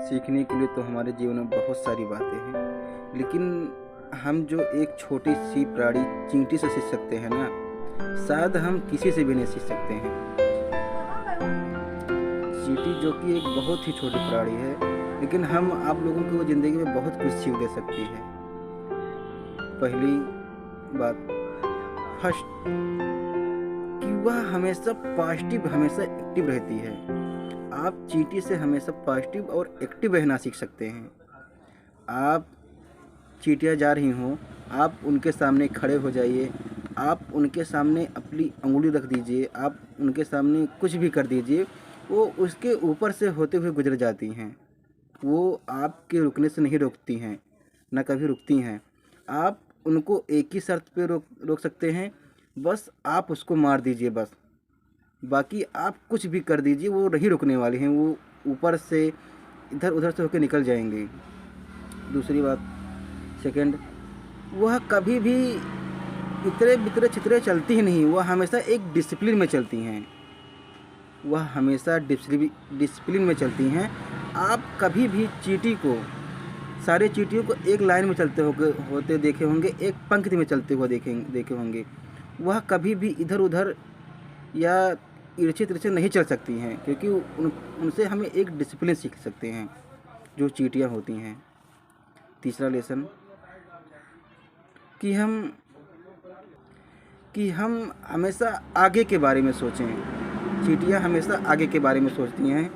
सीखने के लिए तो हमारे जीवन में बहुत सारी बातें हैं, लेकिन हम जो एक छोटी सी प्राणी चींटी से सीख सकते हैं ना, शायद हम किसी से भी नहीं सीख सकते हैं। चींटी जो कि एक बहुत ही छोटी प्राणी है, लेकिन हम आप लोगों को ज़िंदगी में बहुत कुछ सीख दे सकती है। पहली बात, फर्स्ट, कि वह हमेशा पॉजिटिव, हमेशा एक्टिव रहती है। आप चींटी से हमेशा पॉजिटिव और एक्टिव रहना सीख सकते हैं। आप चींटियाँ जा रही हों, आप उनके सामने खड़े हो जाइए, आप उनके सामने अपनी अंगुली रख दीजिए, आप उनके सामने कुछ भी कर दीजिए, वो उसके ऊपर से होते हुए गुजर जाती हैं। वो आपके रुकने से नहीं रोकती हैं, ना कभी रुकती हैं। आप उनको एक ही शर्त पे रोक सकते हैं, बस आप उसको मार दीजिए बस। बाकी आप कुछ भी कर दीजिए, वो नहीं रुकने वाली हैं, वो ऊपर से इधर उधर से होकर निकल जाएंगे। दूसरी बात, सेकंड, वह कभी भी इतरे बितरे चितरे चलती ही नहीं, वह हमेशा एक डिसिप्लिन में चलती हैं। वह हमेशा डिसिप्लिन में चलती हैं। आप कभी भी चींटी को, सारे चींटियों को एक लाइन में चलते होते देखे होंगे, एक पंक्ति में चलते हुए देखे होंगे। वह कभी भी इधर उधर या इर्छे तिरछे नहीं चल सकती हैं, क्योंकि उनसे हमें एक डिसिप्लिन सीख सकते हैं जो चींटियाँ होती हैं। तीसरा लेसन, कि हम हमेशा आगे के बारे में सोचें। चींटियाँ हमेशा आगे के बारे में सोचती हैं।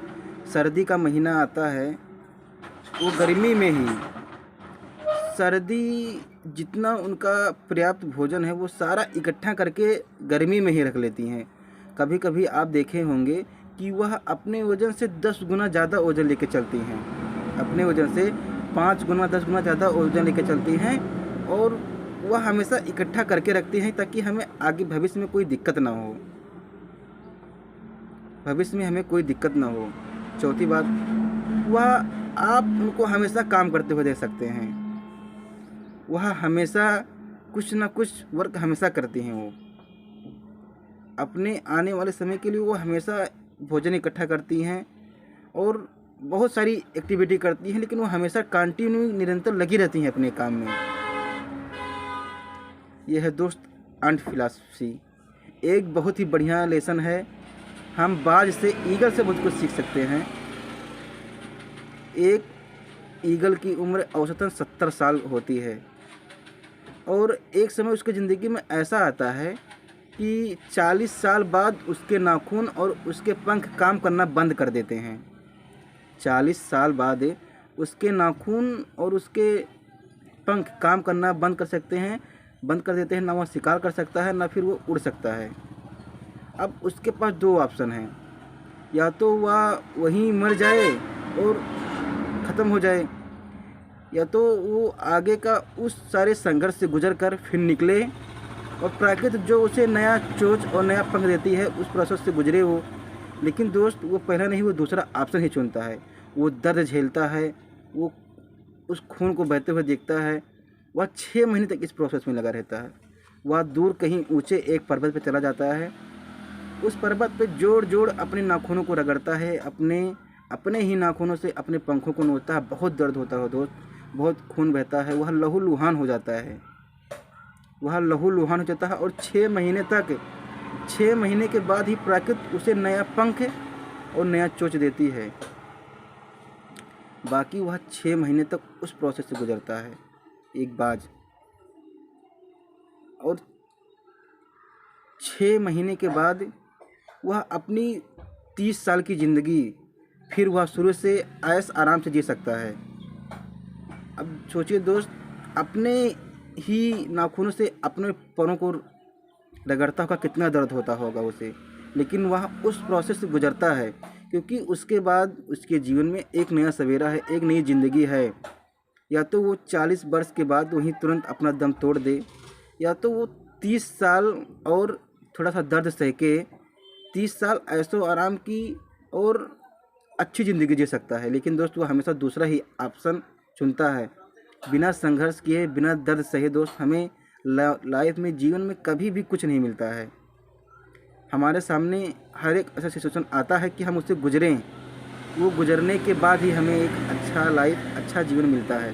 सर्दी का महीना आता है, वो गर्मी में ही सर्दी जितना उनका पर्याप्त भोजन है वो सारा इकट्ठा करके गर्मी में ही रख लेती हैं। कभी कभी आप देखे होंगे कि वह अपने वज़न से 10 गुना ज़्यादा वज़न लेके चलती हैं, अपने वज़न से 5 गुना 10 गुना ज़्यादा वज़न लेके चलती हैं, और वह हमेशा इकट्ठा करके रखती हैं ताकि हमें आगे भविष्य में कोई दिक्कत ना हो, भविष्य में हमें कोई दिक्कत ना हो। चौथी बात, वह आप उनको हमेशा काम करते हुए देख सकते हैं। वह हमेशा कुछ ना कुछ वर्क हमेशा करती हैं। वो अपने आने वाले समय के लिए वो हमेशा भोजन इकट्ठा करती हैं और बहुत सारी एक्टिविटी करती हैं, लेकिन वो हमेशा कंटिन्यू निरंतर लगी रहती हैं अपने काम में। यह है दोस्त अंट फिलॉसफी। एक बहुत ही बढ़िया लेसन है। हम बाज से, ईगल से बहुत कुछ सीख सकते हैं। एक ईगल की उम्र औसतन 70 साल होती है, और एक समय उसकी ज़िंदगी में ऐसा आता है कि 40 साल बाद उसके नाखून और उसके पंख काम करना बंद कर देते हैं। 40 साल बाद उसके नाखून और उसके पंख काम करना बंद कर देते हैं। ना वह शिकार कर सकता है, ना फिर वो उड़ सकता है। अब उसके पास 2 ऑप्शन हैं, या तो वह वहीं मर जाए और ख़त्म हो जाए, या तो वो आगे का उस सारे संघर्ष से गुजर कर फिर निकले और प्रकृति जो उसे नया चोंच और नया पंख देती है उस प्रोसेस से गुजरे वो। लेकिन दोस्त, वो पहला नहीं, वो दूसरा ऑप्शन ही चुनता है। वो दर्द झेलता है, वो उस खून को बहते हुए देखता है। वह 6 महीने तक इस प्रोसेस में लगा रहता है। वह दूर कहीं ऊंचे एक पर्वत पर चला जाता है। उस पर्वत पे जोड़ अपने नाखूनों को रगड़ता है, अपने ही नाखूनों से अपने पंखों को नोचता है। बहुत दर्द होता है दोस्त, बहुत खून बहता है। वह लहूलुहान हो जाता है, और 6 महीने के बाद ही प्रकृति उसे नया पंख और नया चोंच देती है। बाकी वह 6 महीने तक उस प्रोसेस से गुजरता है एक बाज, और 6 महीने के बाद वह अपनी 30 साल की ज़िंदगी फिर वह शुरू से ऐश आराम से जी सकता है। अब सोचिए दोस्त, अपने ही नाखूनों से अपने पैरों को रगड़ता होगा, कितना दर्द होता होगा उसे, लेकिन वह उस प्रोसेस से गुजरता है, क्योंकि उसके बाद उसके जीवन में एक नया सवेरा है, एक नई ज़िंदगी है। या तो वो 40 वर्ष के बाद वहीं तुरंत अपना दम तोड़ दे, या तो वो 30 साल और थोड़ा सा दर्द सह के 30 साल ऐशो आराम की और अच्छी ज़िंदगी जी सकता है। लेकिन दोस्त, वो हमेशा दूसरा ही ऑप्शन चुनता है। बिना संघर्ष किए, बिना दर्द सहे दोस्त, हमें लाइफ में, जीवन में कभी भी कुछ नहीं मिलता है। हमारे सामने हर एक ऐसा सिचुएशन आता है कि हम उससे गुजरें, वो गुजरने के बाद ही हमें एक अच्छा लाइफ, अच्छा जीवन मिलता है।